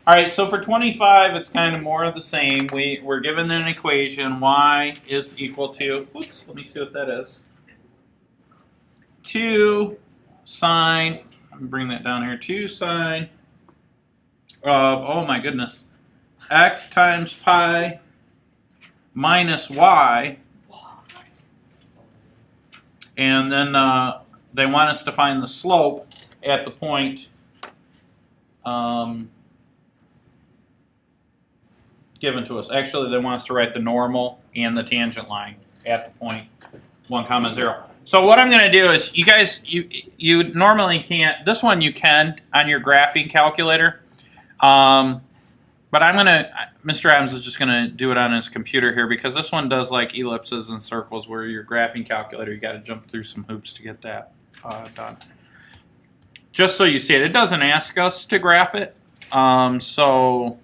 All right, so for 25, it's kind of more of the same. We're given an equation, y is equal to, oops, let me see what that is. 2 sine, let me bring that down here, 2 sine of, oh my goodness, x times pi minus y. And then they want us to find the slope at the point given to us. Actually, they want us to write the normal and the tangent line at the point 1, 0. So what I'm going to do is, you guys, you normally can't. This one you can on your graphing calculator, but I'm going to. Mr. Adams is just going to do it on his computer here because this one does like ellipses and circles, where your graphing calculator you got to jump through some hoops to get that done. Just so you see it, it doesn't ask us to graph it, so.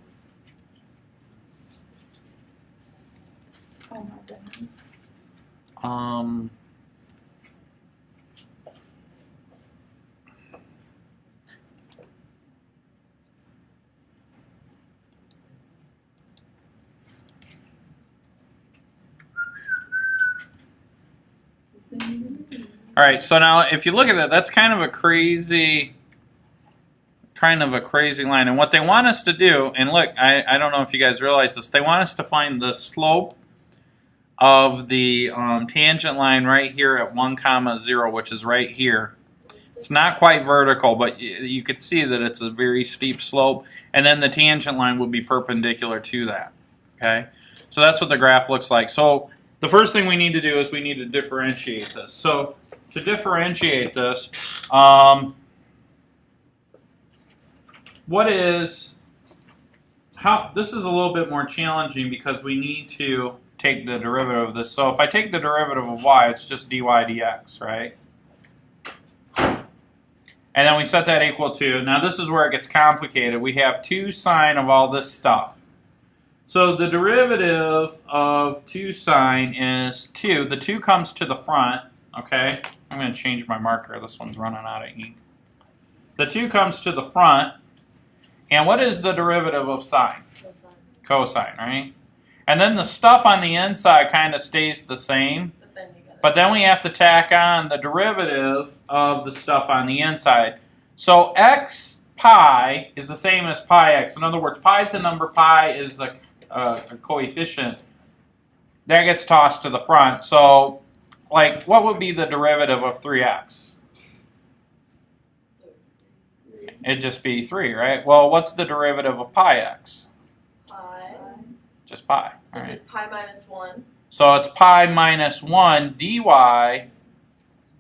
All right, so now if you look at that, that's kind of a crazy line. And what they want us to do, and look, I don't know if you guys realize this, they want us to find the slope of the tangent line right here at 1, 0, which is right here. It's not quite vertical, but you could see that it's a very steep slope, and then the tangent line will be perpendicular to that. Okay, so that's what the graph looks like. So the first thing we need to do is we need to differentiate this. So to differentiate this, this is a little bit more challenging because we need to take the derivative of this. So if I take the derivative of y, it's just dy dx, right? And then we set that equal to, now this is where it gets complicated. We have 2 sine of all this stuff. So the derivative of 2 sine is 2. The 2 comes to the front, okay? I'm going to change my marker. This one's running out of ink. The 2 comes to the front. And what is the derivative of sine? Cosine, right? And then the stuff on the inside kind of stays the same. But then we have to tack on the derivative of the stuff on the inside. So x pi is the same as pi x. In other words, pi is a number, pi is a coefficient. That gets tossed to the front. So, like, what would be the derivative of 3x? It'd just be 3, right? Well, what's the derivative of pi x? Pi. Just pi. So All right. pi minus 1. So it's pi minus 1 dy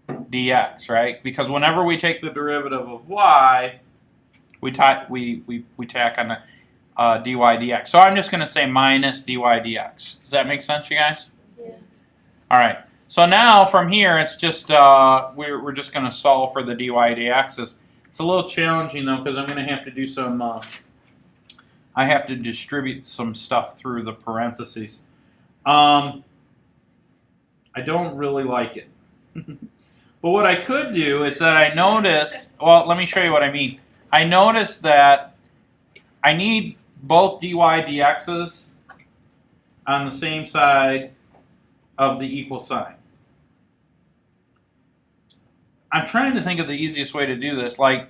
dx, right? Because whenever we take the derivative of y, we tack on the dy dx. So I'm just going to say minus dy dx. Does that make sense, you guys? Yeah. All right. So now from here, it's just we're just going to solve for the dy dx. It's a little challenging though because I'm going to have to do some. I have to distribute some stuff through the parentheses. I don't really like it. But what I could do is that I notice, well, let me show you what I mean. I noticed that I need both dy dx's on the same side of the equal sign. I'm trying to think of the easiest way to do this. Like,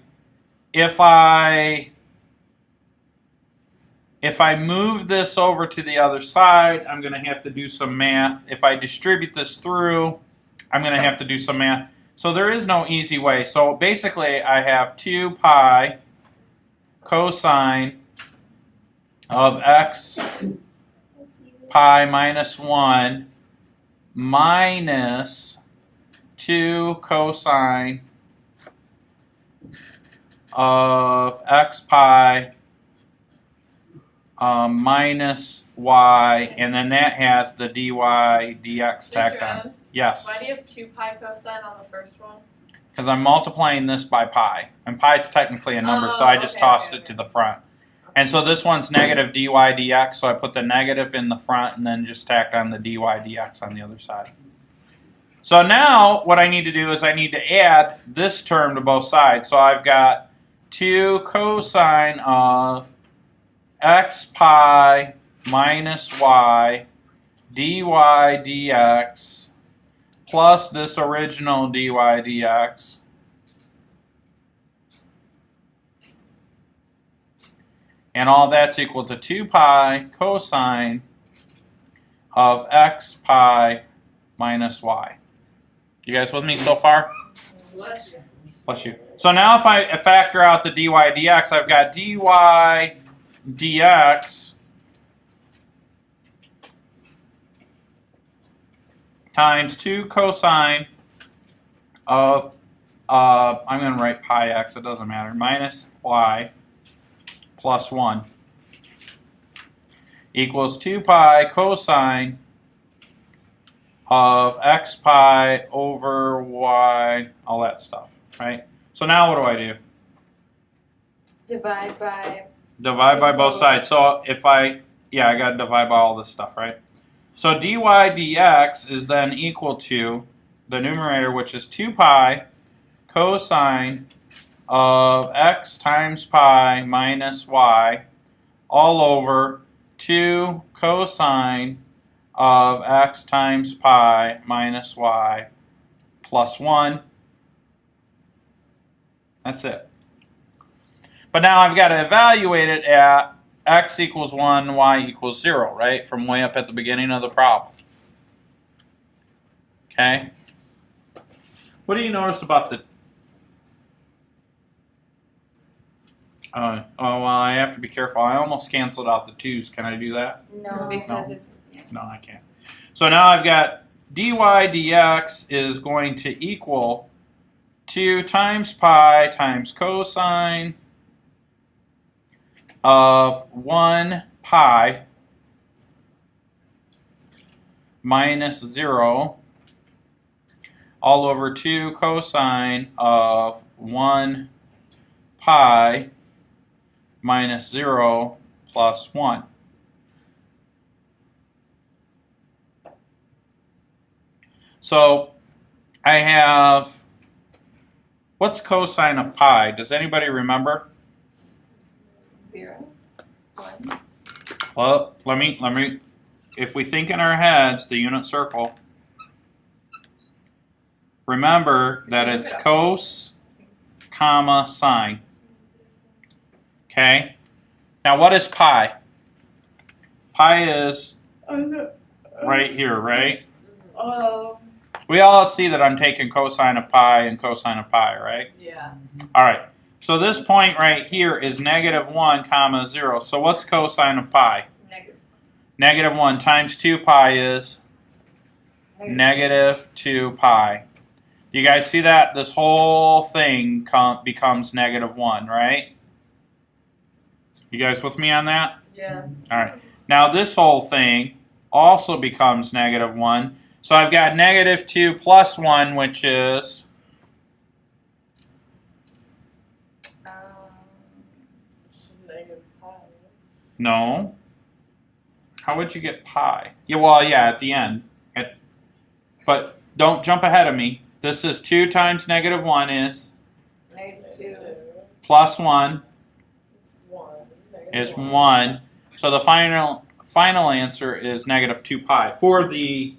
if I move this over to the other side, I'm going to have to do some math. If I distribute this through, I'm going to have to do some math. So there is no easy way. So basically, I have 2 pi cosine of x pi minus 1 minus 2 cosine of x pi minus y, and then that has the dy dx tacked on. Adams, yes. why do you have 2 pi cosine on the first one? Because I'm multiplying this by pi. And pi is technically a number, so I just tossed it to the front. And so this one's negative dy dx, so I put the negative in the front and then just tacked on the dy dx on the other side. So now what I need to do is I need to add this term to both sides. So I've got 2 cosine of x pi minus y dy dx plus this original dy dx and all that's equal to 2 pi cosine of x pi minus y. You guys with me so far? Bless you. So now if I factor out the dy dx, I've got dy dx times 2 cosine of, I'm going to write pi x, it doesn't matter, minus y plus 1 equals 2 pi cosine of x pi over y, all that stuff, right? So now what do I do? Divide by. Divide by both sides. So if I got to divide by all this stuff, right? So dy dx is then equal to the numerator, which is 2 pi cosine of x times pi minus y all over 2 cosine of x times pi minus y plus 1. That's it. But now I've got to evaluate it at x equals 1, y equals 0, right? From way up at the beginning of the problem. Okay? What do you notice about the... oh, well, I have to be careful. I almost canceled out the 2's. Can I do that? No, because No. it's. Yeah. No, I can't. So now I've got dy dx is going to equal 2 times pi times cosine of 1 pi minus 0 all over 2 cosine of 1 pi minus 0 plus 1. So I have, what's cosine of pi? Does anybody remember? 0. 1. Well, let me, if we think in our heads, the unit circle, remember that it's cos, comma, sine. Okay? Now what is pi? Pi is right here, right? We all see that I'm taking cosine of pi and cosine of pi, right? Yeah. Alright, so this point right here is negative 1 comma 0. So what's cosine of pi? Negative. Negative 1 times 2 pi is negative 2 pi. Do you guys see that? This whole thing becomes negative 1, right? You guys with me on that? Yeah. Alright, now this whole thing also becomes negative 1. So I've got negative 2 plus 1, which is... Negative pi. No. How would you get pi? Yeah, well, yeah, at the end. But don't jump ahead of me. This is 2 times negative 1 is... Negative 2. Plus 1 Is is 1. So the final answer is negative 2 pi. For the...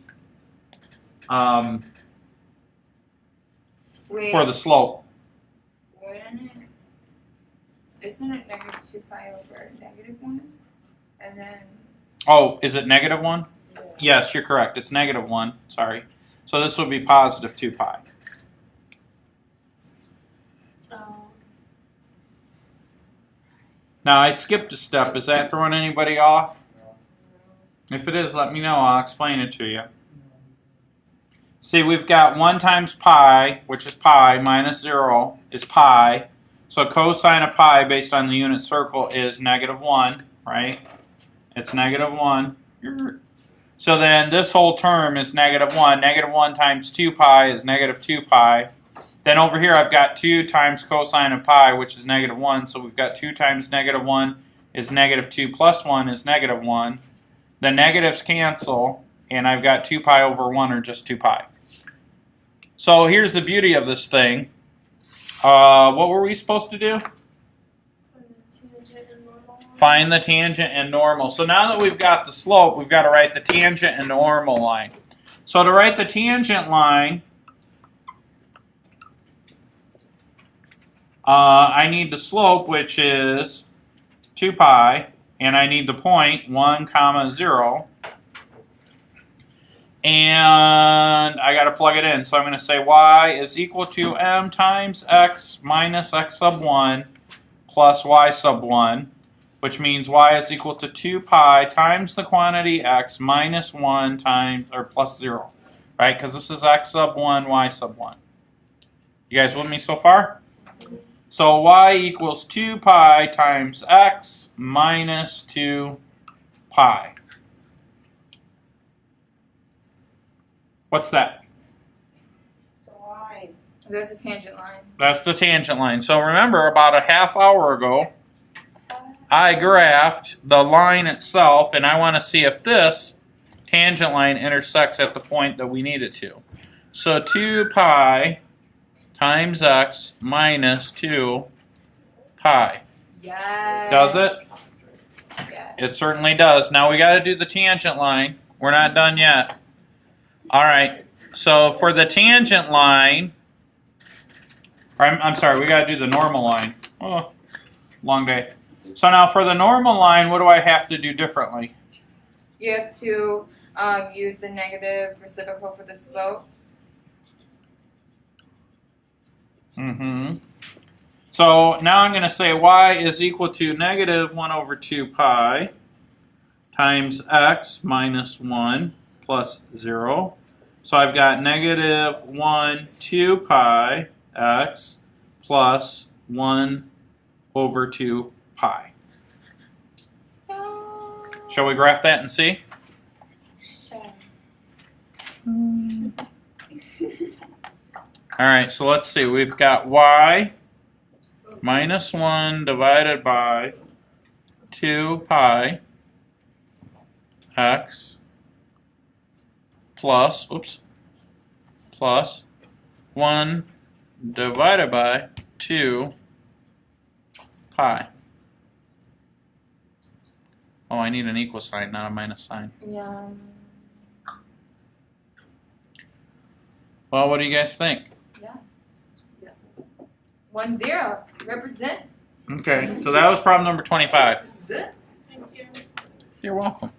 Wait. for the slope. Isn't it negative 2 pi over negative 1? And then. Oh, is it negative 1? Yeah. Yes, you're correct. It's negative 1. Sorry. So this would be positive 2 pi. Now I skipped a step. Is that throwing anybody off? If it is, let me know. I'll explain it to you. See, we've got 1 times pi, which is pi, minus 0 is pi. So cosine of pi based on the unit circle is negative 1, right? It's negative 1. So then this whole term is negative 1. Negative 1 times 2 pi is negative 2 pi. Then over here I've got 2 times cosine of pi, which is negative 1. So we've got 2 times negative 1 is negative 2 plus 1 is negative 1. The negatives cancel, and I've got 2 pi over 1 or just 2 pi. So here's the beauty of this thing. What were we supposed to do? and normal. Find the tangent and normal. So now that we've got the slope, we've got to write the tangent and normal line. So to write the tangent line, I need the slope, which is 2 pi, and I need the point 1, 0. And I got to plug it in. So I'm going to say y is equal to m times x minus x sub 1 plus y sub 1, which means y is equal to 2 pi times the quantity x minus 1 times, or plus 0, right? Because this is x sub 1, y sub 1. You guys with me so far? So y equals 2 pi times x minus 2 pi. What's that? The line. There's a tangent line. That's the tangent line. So remember, about a half hour ago, I graphed the line itself, and I want to see if this tangent line intersects at the point that we need it to. So 2 pi times x minus 2 pi. Yes. Does it? Yes. It certainly does. Now we got to do the tangent line. We're not done yet. All right. So for the tangent line, I'm sorry, we got to do the normal line. Oh, long day. So now for the normal line, what do I have to do differently? You have to use the negative reciprocal for the slope. Mm-hmm. So now I'm going to say y is equal to negative 1 over 2 pi times x minus 1 plus 0. So I've got negative 1, 2 pi x plus 1 over 2 pi. Shall we graph that and see? Sure. All right, so let's see. We've got y minus 1 divided by 2 pi x plus, plus 1 divided by 2 pi. Oh, I need an equal sign, not a minus sign. Yeah. Well, what do you guys think? 1-0. Represent. Okay, so that was problem number 25. Thank you. You're welcome.